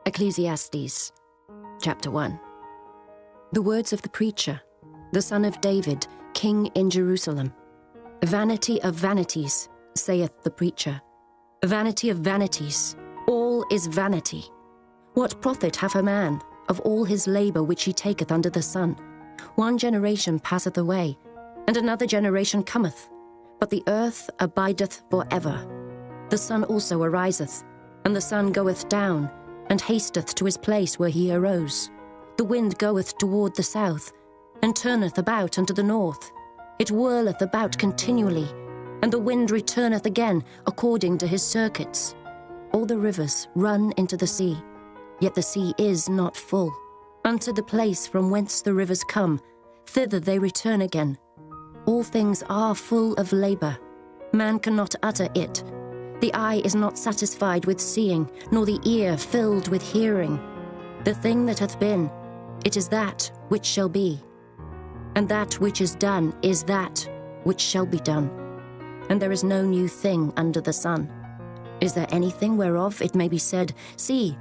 Ecclesiastes, chapter 1. The words of the preacher, the son of David, king in Jerusalem. Vanity of vanities, saith the preacher. Vanity of vanities, all is vanity. What profit hath a man of all his labour which he taketh under the sun? One generation passeth away, and another generation cometh, but the earth abideth for ever. The sun also ariseth, and the sun goeth down, and hasteth to his place where he arose. The wind goeth toward the south, and turneth about unto the north. It whirleth about continually, and the wind returneth again according to his circuits. All the rivers run into the sea, yet the sea is not full. Unto the place from whence the rivers come, thither they return again. All things are full of labour. Man cannot utter it. The eye is not satisfied with seeing, nor the ear filled with hearing. The thing that hath been, it is that which shall be. And that which is done is that which shall be done. And there is no new thing under the sun. Is there anything whereof it may be said, See,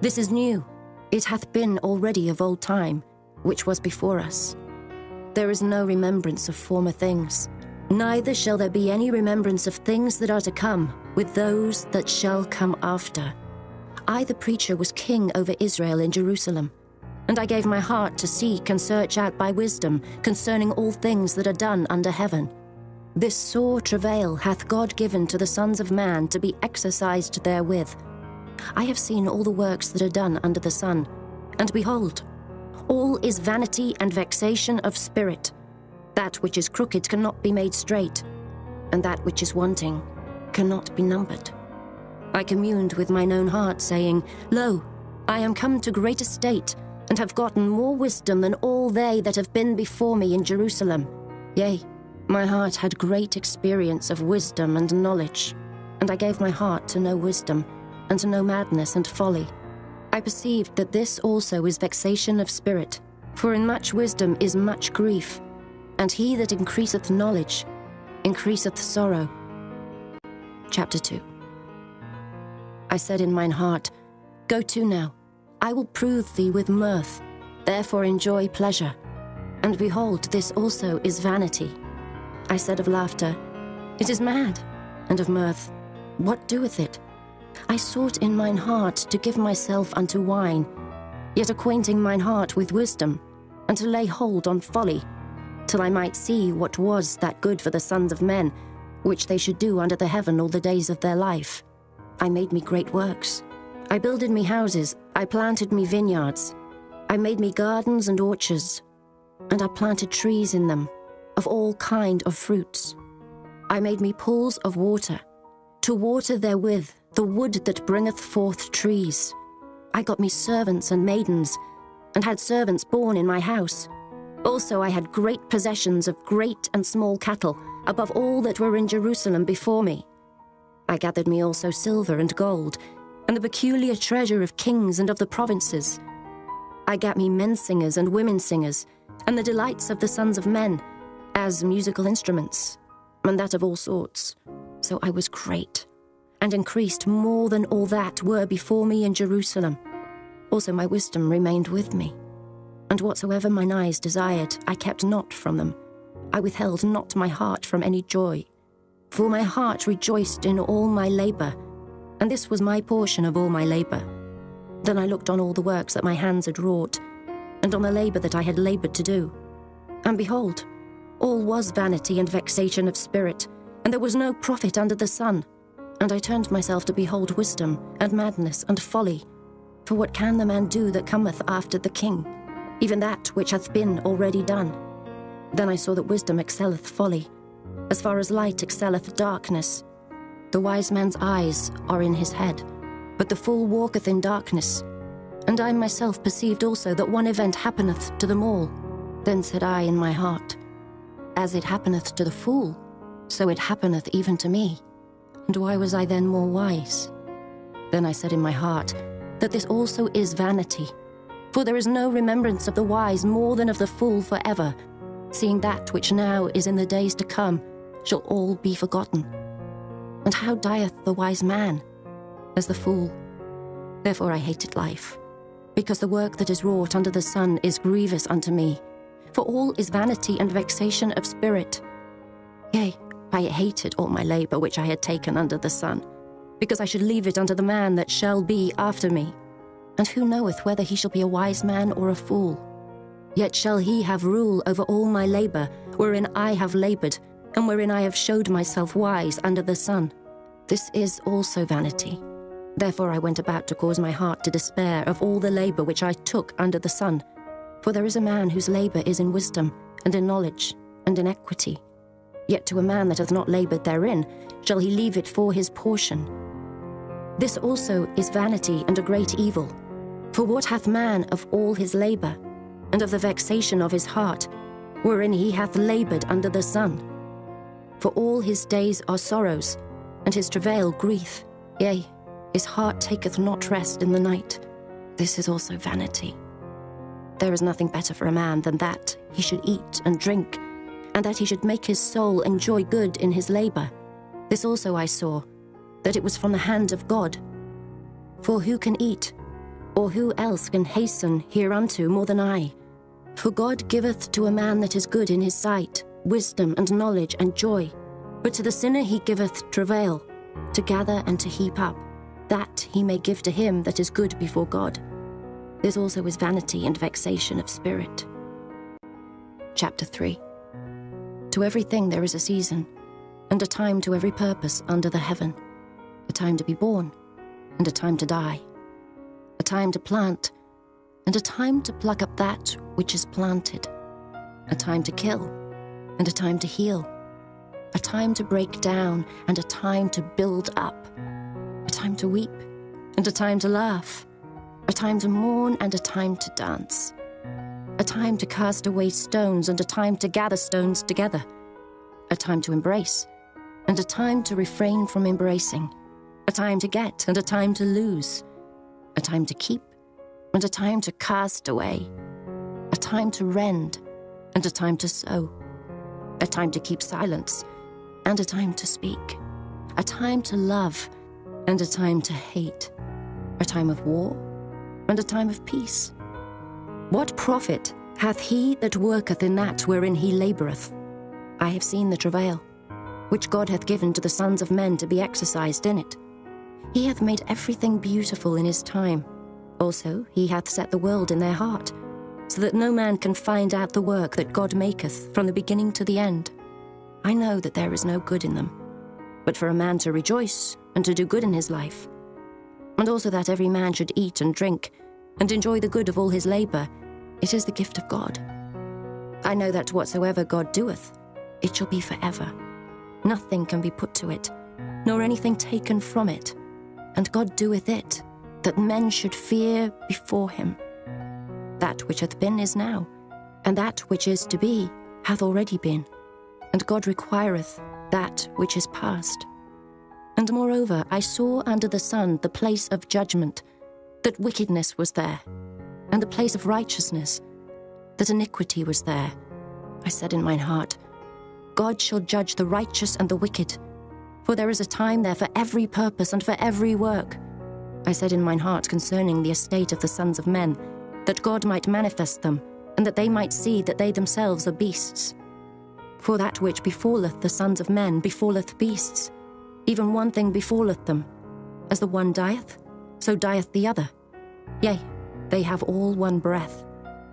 this is new? It hath been already of old time, which was before us. There is no remembrance of former things, neither shall there be any remembrance of things that are to come with those that shall come after. I, the preacher, was king over Israel in Jerusalem, and I gave my heart to seek and search out by wisdom concerning all things that are done under heaven. This sore travail hath God given to the sons of man to be exercised therewith. I have seen all the works that are done under the sun, and behold, all is vanity and vexation of spirit. That which is crooked cannot be made straight, and that which is wanting cannot be numbered. I communed with mine own heart, saying, Lo, I am come to great estate, and have gotten more wisdom than all they that have been before me in Jerusalem. Yea, my heart had great experience of wisdom and knowledge, and I gave my heart to know wisdom, and to know madness and folly. I perceived that this also is vexation of spirit, for in much wisdom is much grief, and he that increaseth knowledge increaseth sorrow. Chapter 2. I said in mine heart, Go to now, I will prove thee with mirth, therefore enjoy pleasure. And behold, this also is vanity. I said of laughter, It is mad, and of mirth, what doeth it? I sought in mine heart to give myself unto wine, yet acquainting mine heart with wisdom, and to lay hold on folly, till I might see what was that good for the sons of men, which they should do under the heaven all the days of their life. I made me great works. I builded me houses, I planted me vineyards. I made me gardens and orchards, and I planted trees in them, of all kind of fruits. I made me pools of water, to water therewith the wood that bringeth forth trees. I got me servants and maidens, and had servants born in my house. Also I had great possessions of great and small cattle, above all that were in Jerusalem before me. I gathered me also silver and gold, and the peculiar treasure of kings and of the provinces. I gat me men singers and women singers, and the delights of the sons of men, as musical instruments, and that of all sorts. So I was great, and increased more than all that were before me in Jerusalem. Also my wisdom remained with me, and whatsoever mine eyes desired, I kept not from them. I withheld not my heart from any joy, for my heart rejoiced in all my labour, and this was my portion of all my labour. Then I looked on all the works that my hands had wrought, and on the labour that I had laboured to do. And behold, all was vanity and vexation of spirit, and there was no profit under the sun. And I turned myself to behold wisdom, and madness, and folly. For what can the man do that cometh after the king? Even that which hath been already done. Then I saw that wisdom excelleth folly, as far as light excelleth darkness. The wise man's eyes are in his head, but the fool walketh in darkness. And I myself perceived also that one event happeneth to them all. Then said I in my heart, As it happeneth to the fool, so it happeneth even to me. And why was I then more wise? Then I said in my heart, that this also is vanity. For there is no remembrance of the wise more than of the fool forever, seeing that which now is in the days to come shall all be forgotten. And how dieth the wise man? As the fool. Therefore I hated life, because the work that is wrought under the sun is grievous unto me. For all is vanity and vexation of spirit. Yea, I hated all my labour which I had taken under the sun, because I should leave it unto the man that shall be after me. And who knoweth whether he shall be a wise man or a fool? Yet shall he have rule over all my labour, wherein I have laboured, and wherein I have showed myself wise under the sun. This is also vanity. Therefore I went about to cause my heart to despair of all the labour which I took under the sun. For there is a man whose labour is in wisdom, and in knowledge, and in equity. Yet to a man that hath not laboured therein shall he leave it for his portion. This also is vanity and a great evil. For what hath man of all his labour, and of the vexation of his heart, wherein he hath laboured under the sun? For all his days are sorrows, and his travail grief. Yea, his heart taketh not rest in the night. This is also vanity. There is nothing better for a man than that he should eat and drink, and that he should make his soul enjoy good in his labour. This also I saw, that it was from the hand of God. For who can eat, or who else can hasten hereunto more than I? For God giveth to a man that is good in his sight wisdom and knowledge and joy. But to the sinner he giveth travail, to gather and to heap up, that he may give to him that is good before God. This also is vanity and vexation of spirit. Chapter 3. To everything there is a season, and a time to every purpose under the heaven, a time to be born, and a time to die, a time to plant, and a time to pluck up that which is planted, a time to kill, and a time to heal, a time to break down, and a time to build up, a time to weep, and a time to laugh, a time to mourn, and a time to dance, a time to cast away stones, and a time to gather stones together, a time to embrace, and a time to refrain from embracing, a time to get, and a time to lose, a time to keep, and a time to cast away, a time to rend, and a time to sow, a time to keep silence, and a time to speak, a time to love, and a time to hate, a time of war, and a time of peace. What profit hath he that worketh in that wherein he laboureth? I have seen the travail, which God hath given to the sons of men to be exercised in it. He hath made everything beautiful in his time. Also he hath set the world in their heart, so that no man can find out the work that God maketh from the beginning to the end. I know that there is no good in them, but for a man to rejoice and to do good in his life, and also that every man should eat and drink, and enjoy the good of all his labour, it is the gift of God. I know that whatsoever God doeth, it shall be forever. Nothing can be put to it, nor anything taken from it. And God doeth it, that men should fear before him. That which hath been is now, and that which is to be hath already been. And God requireth that which is past. And moreover, I saw under the sun the place of judgment, that wickedness was there, and the place of righteousness, that iniquity was there. I said in mine heart, God shall judge the righteous and the wicked, for there is a time there for every purpose and for every work. I said in mine heart concerning the estate of the sons of men, that God might manifest them, and that they might see that they themselves are beasts. For that which befalleth the sons of men befalleth beasts. Even one thing befalleth them. As the one dieth, so dieth the other. Yea, they have all one breath,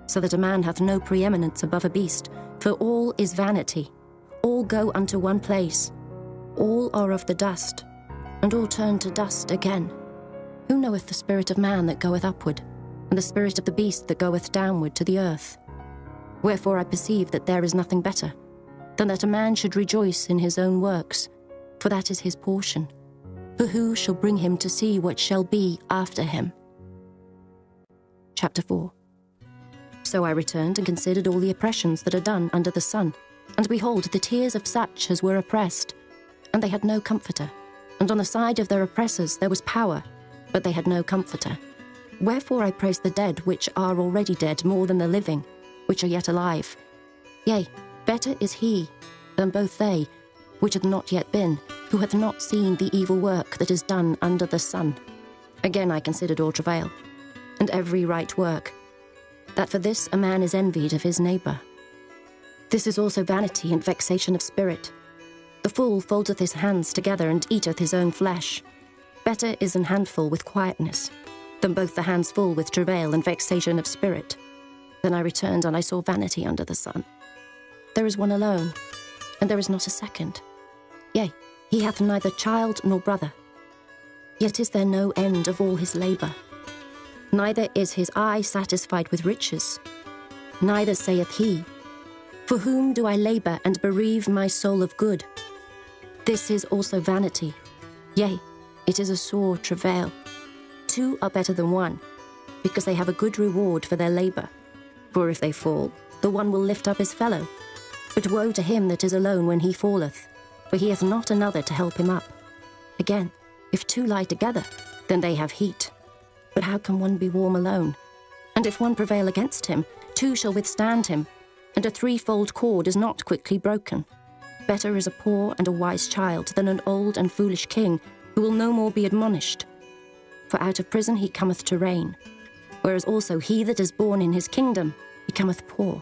so that a man hath no preeminence above a beast, for all is vanity. All go unto one place. All are of the dust, and all turn to dust again. Who knoweth the spirit of man that goeth upward, and the spirit of the beast that goeth downward to the earth? Wherefore I perceive that there is nothing better, than that a man should rejoice in his own works, for that is his portion. For who shall bring him to see what shall be after him? Chapter 4. So I returned and considered all the oppressions that are done under the sun, and behold, the tears of such as were oppressed, and they had no comforter. And on the side of their oppressors there was power, but they had no comforter. Wherefore I praise the dead which are already dead more than the living, which are yet alive. Yea, better is he than both they, which hath not yet been, who hath not seen the evil work that is done under the sun. Again I considered all travail, and every right work, that for this a man is envied of his neighbour. This is also vanity and vexation of spirit. The fool foldeth his hands together and eateth his own flesh. Better is an handful with quietness, than both the hands full with travail and vexation of spirit. Then I returned, and I saw vanity under the sun. There is one alone, and there is not a second. Yea, he hath neither child nor brother. Yet is there no end of all his labour. Neither is his eye satisfied with riches. Neither saith he, For whom do I labour and bereave my soul of good? This is also vanity. Yea, it is a sore travail. Two are better than one, because they have a good reward for their labour. For if they fall, the one will lift up his fellow. But woe to him that is alone when he falleth, for he hath not another to help him up. Again, if two lie together, then they have heat. But how can one be warm alone? And if one prevail against him, two shall withstand him, and a threefold cord is not quickly broken. Better is a poor and a wise child than an old and foolish king, who will no more be admonished. For out of prison he cometh to reign, whereas also he that is born in his kingdom becometh poor.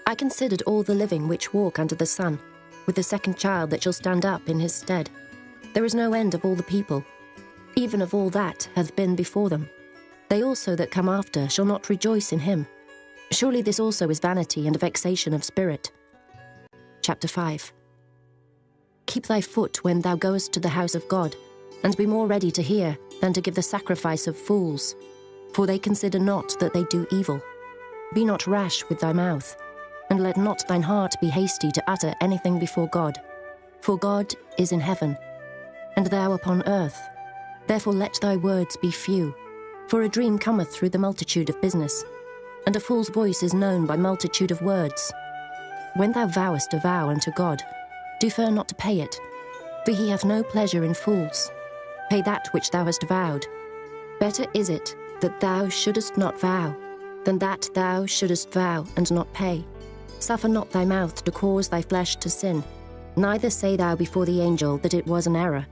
I considered all the living which walk under the sun, with the second child that shall stand up in his stead. There is no end of all the people, even of all that hath been before them. They also that come after shall not rejoice in him. Surely this also is vanity and a vexation of spirit. Chapter 5. Keep thy foot when thou goest to the house of God, and be more ready to hear than to give the sacrifice of fools, for they consider not that they do evil. Be not rash with thy mouth, and let not thine heart be hasty to utter anything before God. For God is in heaven, and thou upon earth. Therefore let thy words be few, for a dream cometh through the multitude of business, and a fool's voice is known by multitude of words. When thou vowest a vow unto God, defer not to pay it, for he hath no pleasure in fools. Pay that which thou hast vowed. Better is it that thou shouldest not vow, than that thou shouldest vow and not pay. Suffer not thy mouth to cause thy flesh to sin, neither say thou before the angel that it was an error.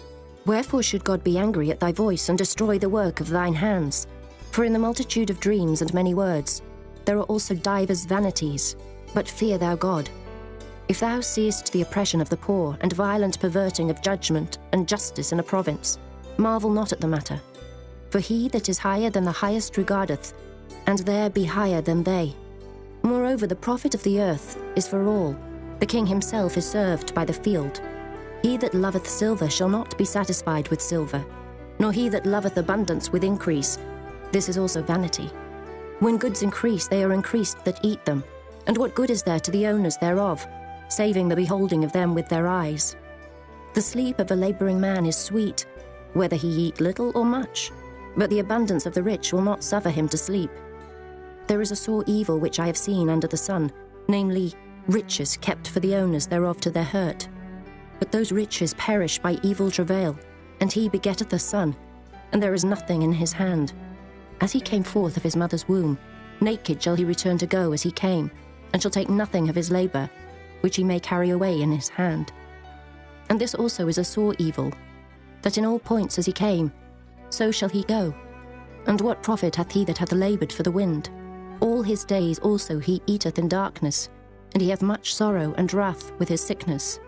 Wherefore should God be angry at thy voice and destroy the work of thine hands? For in the multitude of dreams and many words, there are also divers vanities, but fear thou God. If thou seest the oppression of the poor, and violent perverting of judgment and justice in a province, marvel not at the matter. For he that is higher than the highest regardeth, and there be higher than they. Moreover, the profit of the earth is for all. The king himself is served by the field. He that loveth silver shall not be satisfied with silver, nor he that loveth abundance with increase. This is also vanity. When goods increase, they are increased that eat them. And what good is there to the owners thereof, saving the beholding of them with their eyes? The sleep of a labouring man is sweet, whether he eat little or much, but the abundance of the rich will not suffer him to sleep. There is a sore evil which I have seen under the sun, namely, riches kept for the owners thereof to their hurt. But those riches perish by evil travail, and he begetteth a son, and there is nothing in his hand. As he came forth of his mother's womb, naked shall he return to go as he came, and shall take nothing of his labour, which he may carry away in his hand. And this also is a sore evil, that in all points as he came, so shall he go. And what profit hath he that hath laboured for the wind? All his days also he eateth in darkness, and he hath much sorrow and wrath with his sickness.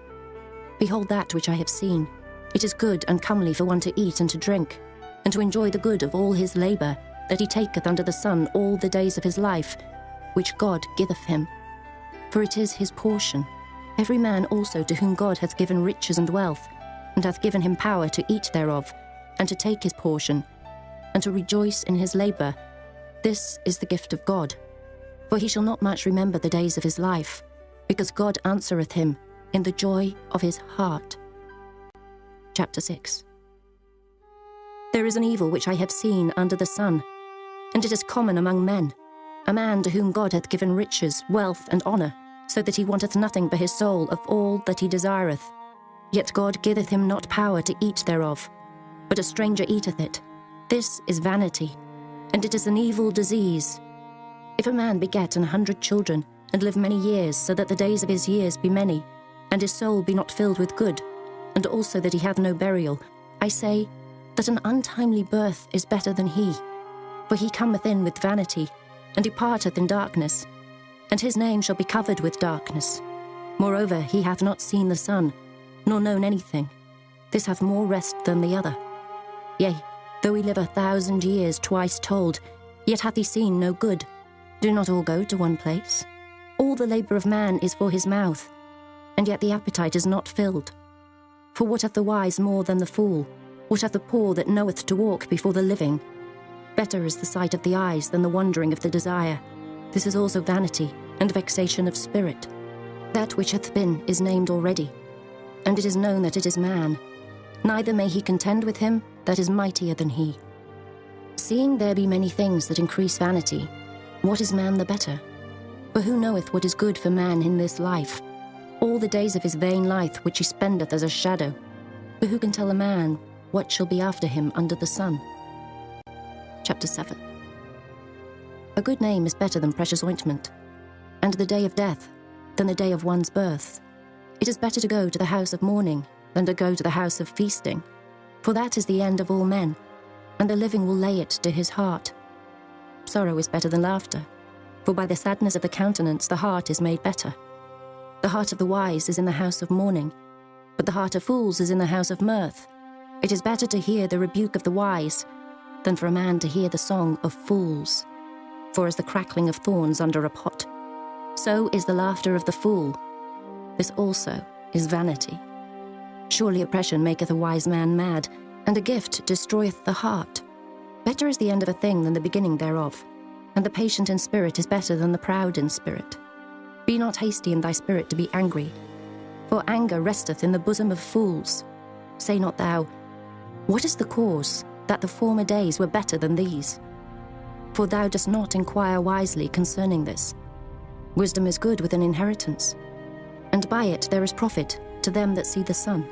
Behold that which I have seen. It is good and comely for one to eat and to drink, and to enjoy the good of all his labour, that he taketh under the sun all the days of his life, which God giveth him. For it is his portion. Every man also to whom God hath given riches and wealth, and hath given him power to eat thereof, and to take his portion, and to rejoice in his labour. This is the gift of God. For he shall not much remember the days of his life, because God answereth him in the joy of his heart. Chapter 6. There is an evil which I have seen under the sun, and it is common among men, a man to whom God hath given riches, wealth, and honour, so that he wanteth nothing for his soul of all that he desireth. Yet God giveth him not power to eat thereof, but a stranger eateth it. This is vanity, and it is an evil disease. If a man beget 100 children, and live many years, so that the days of his years be many, and his soul be not filled with good, and also that he hath no burial, I say, that an untimely birth is better than he. For he cometh in with vanity, and departeth in darkness, and his name shall be covered with darkness. Moreover, he hath not seen the sun, nor known anything. This hath more rest than the other. Yea, though he live 1,000 years twice told, yet hath he seen no good. Do not all go to one place? All the labour of man is for his mouth, and yet the appetite is not filled. For what hath the wise more than the fool? What hath the poor that knoweth to walk before the living? Better is the sight of the eyes than the wandering of the desire. This is also vanity and vexation of spirit. That which hath been is named already, and it is known that it is man. Neither may he contend with him that is mightier than he. Seeing there be many things that increase vanity, what is man the better? For who knoweth what is good for man in this life? All the days of his vain life which he spendeth as a shadow. For who can tell a man what shall be after him under the sun? Chapter 7. A good name is better than precious ointment, and the day of death than the day of one's birth. It is better to go to the house of mourning than to go to the house of feasting, for that is the end of all men, and the living will lay it to his heart. Sorrow is better than laughter, for by the sadness of the countenance the heart is made better. The heart of the wise is in the house of mourning, but the heart of fools is in the house of mirth. It is better to hear the rebuke of the wise than for a man to hear the song of fools. For as the crackling of thorns under a pot, so is the laughter of the fool. This also is vanity. Surely oppression maketh a wise man mad, and a gift destroyeth the heart. Better is the end of a thing than the beginning thereof, and the patient in spirit is better than the proud in spirit. Be not hasty in thy spirit to be angry, for anger resteth in the bosom of fools. Say not thou, what is the cause that the former days were better than these? For thou dost not inquire wisely concerning this. Wisdom is good with an inheritance, and by it there is profit to them that see the sun.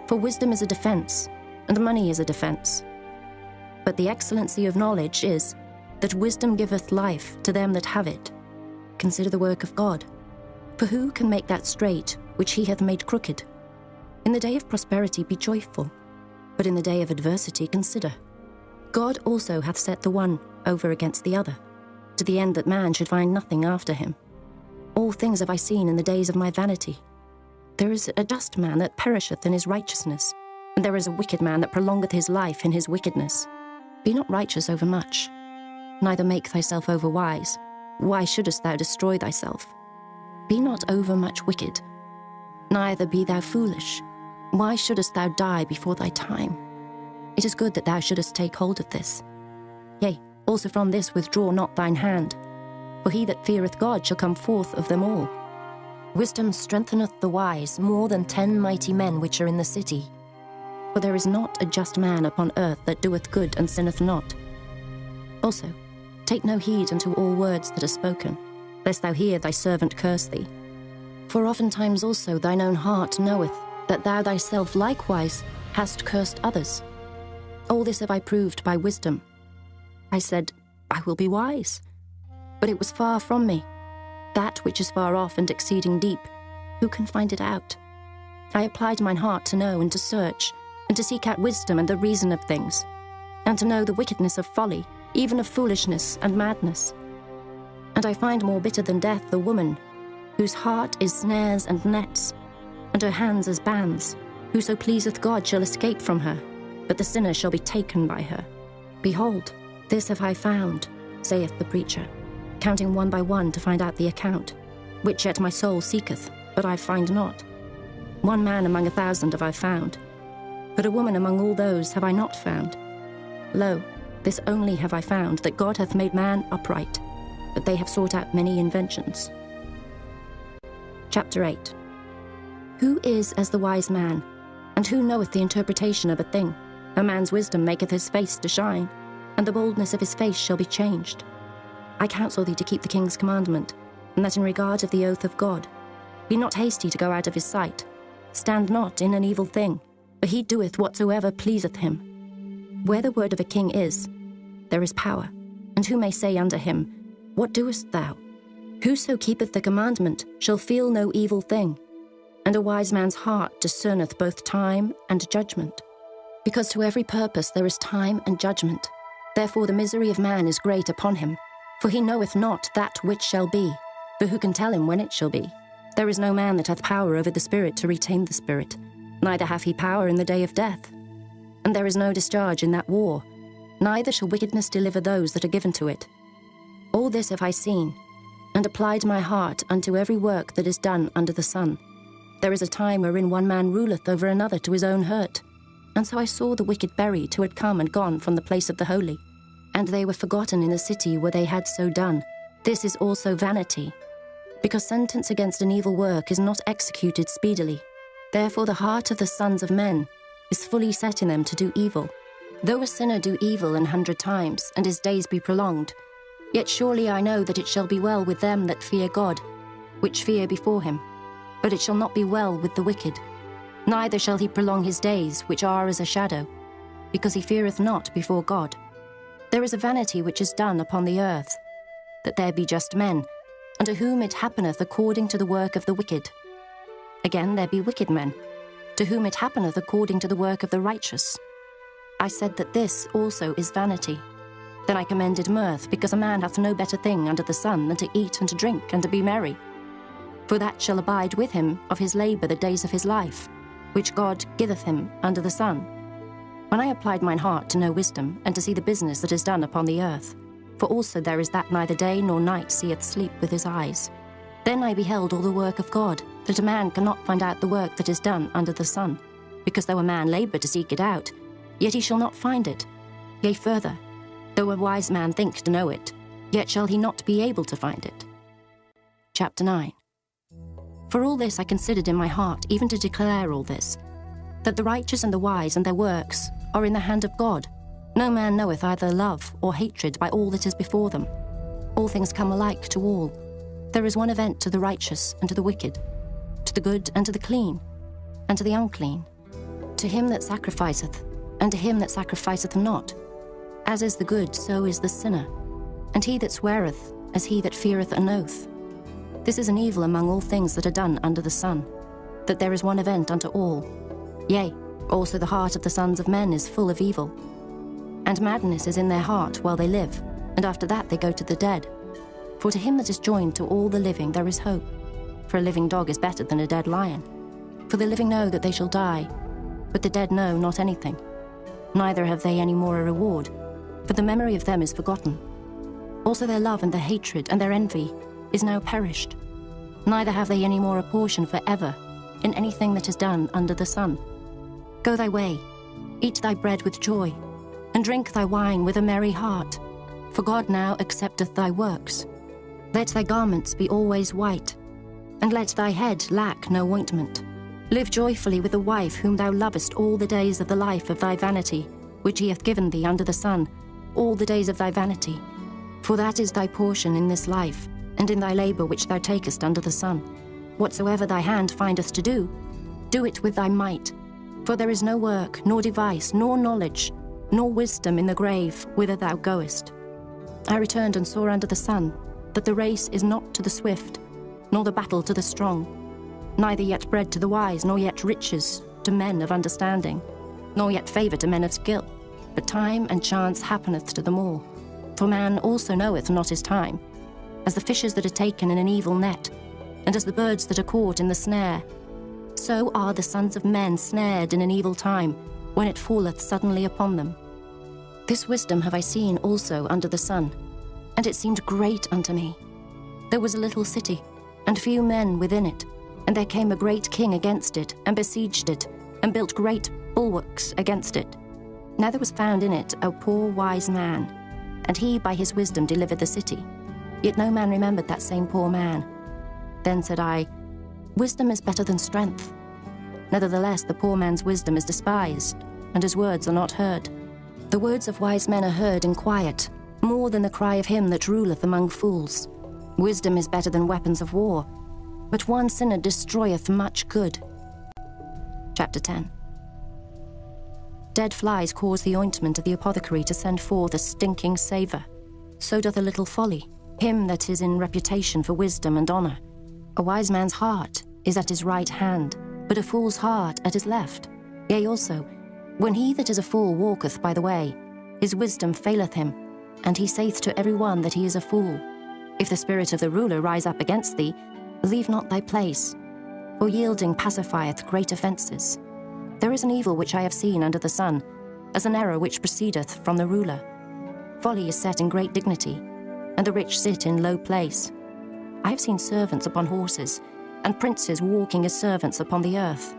For wisdom is a defence, and money is a defence. But the excellency of knowledge is, that wisdom giveth life to them that have it. Consider the work of God. For who can make that straight which he hath made crooked? In the day of prosperity be joyful, but in the day of adversity consider. God also hath set the one over against the other, to the end that man should find nothing after him. All things have I seen in the days of my vanity. There is a just man that perisheth in his righteousness, and there is a wicked man that prolongeth his life in his wickedness. Be not righteous over much, neither make thyself over wise. Why shouldest thou destroy thyself? Be not over much wicked, neither be thou foolish. Why shouldest thou die before thy time? It is good that thou shouldest take hold of this. Yea, also from this withdraw not thine hand, for he that feareth God shall come forth of them all. Wisdom strengtheneth the wise more than 10 mighty men which are in the city. For there is not a just man upon earth that doeth good and sinneth not. Also, take no heed unto all words that are spoken, lest thou hear thy servant curse thee. For oftentimes also thine own heart knoweth that thou thyself likewise hast cursed others. All this have I proved by wisdom. I said, I will be wise. But it was far from me. That which is far off and exceeding deep, who can find it out? I applied mine heart to know and to search, and to seek out wisdom and the reason of things, and to know the wickedness of folly, even of foolishness and madness. And I find more bitter than death the woman, whose heart is snares and nets, and her hands as bands. Whoso pleaseth God shall escape from her, but the sinner shall be taken by her. Behold, this have I found, saith the preacher, counting one by one to find out the account, which yet my soul seeketh, but I find not. One man among 1,000 have I found, but a woman among all those have I not found. Lo, this only have I found, that God hath made man upright, but they have sought out many inventions. Chapter 8. Who is as the wise man, and who knoweth the interpretation of a thing? A man's wisdom maketh his face to shine, and the boldness of his face shall be changed. I counsel thee to keep the king's commandment, and that in regard of the oath of God. Be not hasty to go out of his sight. Stand not in an evil thing, for he doeth whatsoever pleaseth him. Where the word of a king is, there is power. And who may say unto him, What doest thou? Whoso keepeth the commandment shall feel no evil thing, and a wise man's heart discerneth both time and judgment. Because to every purpose there is time and judgment. Therefore the misery of man is great upon him, for he knoweth not that which shall be, for who can tell him when it shall be? There is no man that hath power over the spirit to retain the spirit, neither hath he power in the day of death. And there is no discharge in that war, neither shall wickedness deliver those that are given to it. All this have I seen, and applied my heart unto every work that is done under the sun. There is a time wherein one man ruleth over another to his own hurt. And so I saw the wicked buried who had come and gone from the place of the holy, and they were forgotten in the city where they had so done. This is also vanity, because sentence against an evil work is not executed speedily. Therefore the heart of the sons of men is fully set in them to do evil. Though a sinner do evil 100 times, and his days be prolonged, yet surely I know that it shall be well with them that fear God, which fear before him. But it shall not be well with the wicked, neither shall he prolong his days, which are as a shadow, because he feareth not before God. There is a vanity which is done upon the earth, that there be just men, unto whom it happeneth according to the work of the wicked. Again there be wicked men, to whom it happeneth according to the work of the righteous. I said that this also is vanity. Then I commended mirth, because a man hath no better thing under the sun than to eat and to drink and to be merry. For that shall abide with him of his labour the days of his life, which God giveth him under the sun. When I applied mine heart to know wisdom, and to see the business that is done upon the earth, for also there is that neither day nor night seeth sleep with his eyes, then I beheld all the work of God, that a man cannot find out the work that is done under the sun, because though a man labour to seek it out, yet he shall not find it. Yea, further, though a wise man think to know it, yet shall he not be able to find it. Chapter 9. For all this I considered in my heart, even to declare all this, that the righteous and the wise and their works are in the hand of God. No man knoweth either love or hatred by all that is before them. All things come alike to all. There is one event to the righteous and to the wicked, to the good and to the clean, and to the unclean, to him that sacrificeth, and to him that sacrificeth not. As is the good, so is the sinner, and he that sweareth, as he that feareth an oath. This is an evil among all things that are done under the sun, that there is one event unto all. Yea, also the heart of the sons of men is full of evil. And madness is in their heart while they live, and after that they go to the dead. For to him that is joined to all the living there is hope. For a living dog is better than a dead lion. For the living know that they shall die, but the dead know not anything. Neither have they any more a reward, for the memory of them is forgotten. Also their love and their hatred and their envy is now perished. Neither have they any more a portion for ever in anything that is done under the sun. Go thy way, eat thy bread with joy, and drink thy wine with a merry heart, for God now accepteth thy works. Let thy garments be always white, and let thy head lack no ointment. Live joyfully with the wife whom thou lovest all the days of the life of thy vanity, which he hath given thee under the sun, all the days of thy vanity. For that is thy portion in this life, and in thy labour which thou takest under the sun. Whatsoever thy hand findeth to do, do it with thy might. For there is no work, nor device, nor knowledge, nor wisdom in the grave whither thou goest. I returned and saw under the sun that the race is not to the swift, nor the battle to the strong, neither yet bread to the wise, nor yet riches to men of understanding, nor yet favour to men of skill, but time and chance happeneth to them all. For man also knoweth not his time, as the fishes that are taken in an evil net, and as the birds that are caught in the snare. So are the sons of men snared in an evil time, when it falleth suddenly upon them. This wisdom have I seen also under the sun, and it seemed great unto me. There was a little city, and few men within it, and there came a great king against it, and besieged it, and built great bulwarks against it. Now there was found in it a poor wise man, and he by his wisdom delivered the city. Yet no man remembered that same poor man. Then said I, Wisdom is better than strength. Nevertheless the poor man's wisdom is despised, and his words are not heard. The words of wise men are heard in quiet, more than the cry of him that ruleth among fools. Wisdom is better than weapons of war, but one sinner destroyeth much good. Chapter 10. Dead flies cause the ointment of the apothecary to send forth a stinking savour. So doth a little folly, him that is in reputation for wisdom and honour. A wise man's heart is at his right hand, but a fool's heart at his left. Yea, also, When he that is a fool walketh by the way, his wisdom faileth him, and he saith to every one that he is a fool. If the spirit of the ruler rise up against thee, leave not thy place, for yielding pacifieth great offences. There is an evil which I have seen under the sun, as an error which proceedeth from the ruler. Folly is set in great dignity, and the rich sit in low place. I have seen servants upon horses, and princes walking as servants upon the earth.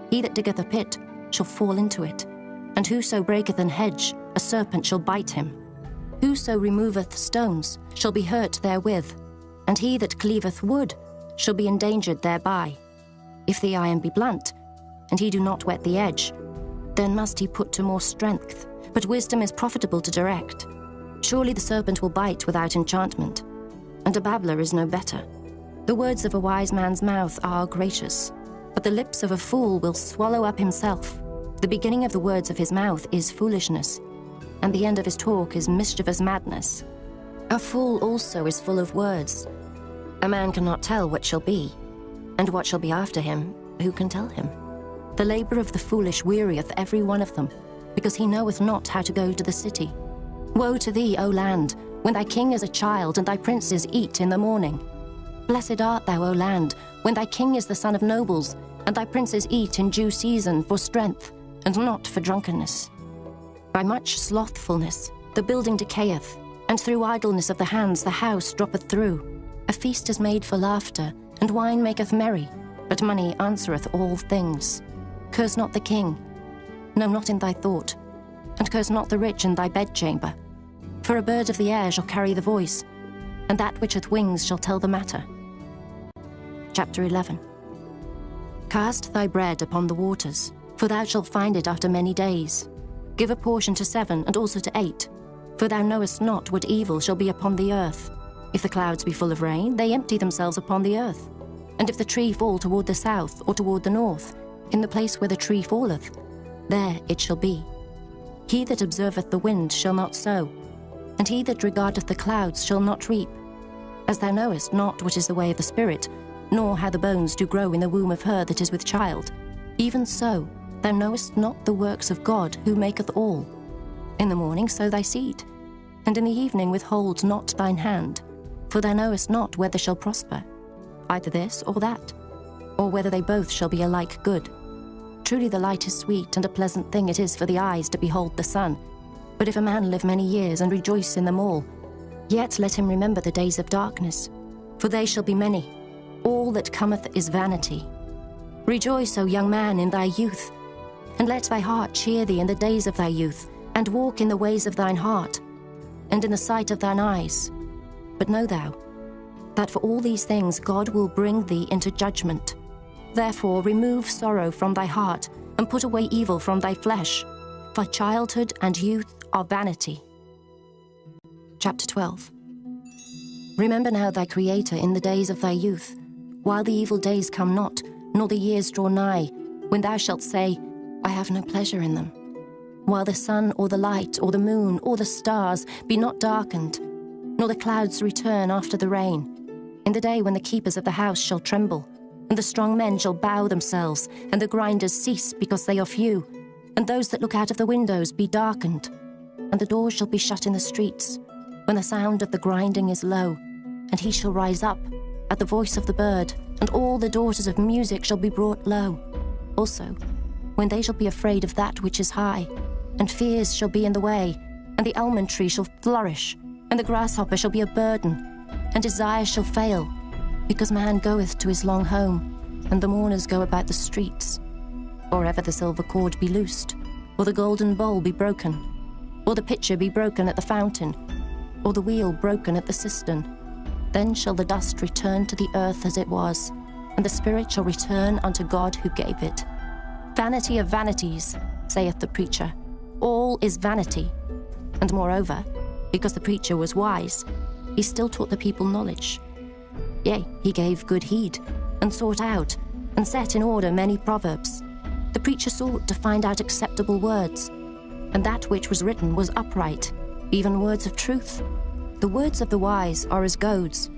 He that diggeth a pit shall fall into it, and whoso breaketh an hedge, a serpent shall bite him. Whoso removeth stones shall be hurt therewith, and he that cleaveth wood shall be endangered thereby. If the iron be blunt, and he do not whet the edge, then must he put to more strength, but wisdom is profitable to direct. Surely the serpent will bite without enchantment, and a babbler is no better. The words of a wise man's mouth are gracious, but the lips of a fool will swallow up himself. The beginning of the words of his mouth is foolishness, and the end of his talk is mischievous madness. A fool also is full of words. A man cannot tell what shall be, and what shall be after him, who can tell him? The labour of the foolish wearieth every one of them, because he knoweth not how to go to the city. Woe to thee, O land, when thy king is a child, and thy princes eat in the morning. Blessed art thou, O land, when thy king is the son of nobles, and thy princes eat in due season for strength, and not for drunkenness. By much slothfulness the building decayeth, and through idleness of the hands the house droppeth through. A feast is made for laughter, and wine maketh merry, but money answereth all things. Curse not the king, no, not in thy thought, and curse not the rich in thy bedchamber. For a bird of the air shall carry the voice, and that which hath wings shall tell the matter. Chapter 11. Cast thy bread upon the waters, for thou shalt find it after many days. Give a portion to 7, and also to 8, for thou knowest not what evil shall be upon the earth. If the clouds be full of rain, they empty themselves upon the earth. And if the tree fall toward the south or toward the north, in the place where the tree falleth, there it shall be. He that observeth the wind shall not sow, and he that regardeth the clouds shall not reap. As thou knowest not what is the way of the Spirit, nor how the bones do grow in the womb of her that is with child, even so thou knowest not the works of God who maketh all. In the morning sow thy seed, and in the evening withhold not thine hand, for thou knowest not whether shall prosper, either this or that, or whether they both shall be alike good. Truly the light is sweet, and a pleasant thing it is for the eyes to behold the sun. But if a man live many years and rejoice in them all, yet let him remember the days of darkness, for they shall be many. All that cometh is vanity. Rejoice, O young man, in thy youth, and let thy heart cheer thee in the days of thy youth, and walk in the ways of thine heart, and in the sight of thine eyes. But know thou, that for all these things God will bring thee into judgment. Therefore remove sorrow from thy heart, and put away evil from thy flesh, for childhood and youth are vanity. Chapter 12. Remember now thy Creator in the days of thy youth, while the evil days come not, nor the years draw nigh, when thou shalt say, I have no pleasure in them. While the sun or the light or the moon or the stars be not darkened, nor the clouds return after the rain, in the day when the keepers of the house shall tremble, and the strong men shall bow themselves, and the grinders cease because they are few, and those that look out of the windows be darkened, and the doors shall be shut in the streets, when the sound of the grinding is low, and he shall rise up at the voice of the bird, and all the daughters of music shall be brought low. Also, when they shall be afraid of that which is high, and fears shall be in the way, and the almond tree shall flourish, and the grasshopper shall be a burden, and desire shall fail, because man goeth to his long home, and the mourners go about the streets. Or ever the silver cord be loosed, or the golden bowl be broken, or the pitcher be broken at the fountain, or the wheel broken at the cistern, then shall the dust return to the earth as it was, and the spirit shall return unto God who gave it. Vanity of vanities, saith the preacher, all is vanity. And moreover, because the preacher was wise, he still taught the people knowledge. Yea, he gave good heed, and sought out, and set in order many proverbs. The preacher sought to find out acceptable words, and that which was written was upright, even words of truth. The words of the wise are as goads,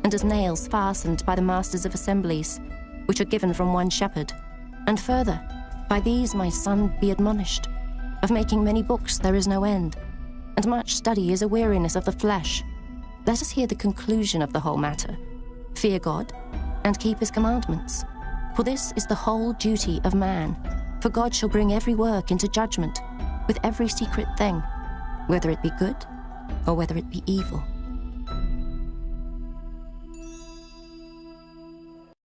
and as nails fastened by the masters of assemblies, which are given from one shepherd. And further, By these, my son, be admonished. Of making many books there is no end, and much study is a weariness of the flesh. Let us hear the conclusion of the whole matter. Fear God, and keep his commandments. For this is the whole duty of man. For God shall bring every work into judgment, with every secret thing, whether it be good or whether it be evil.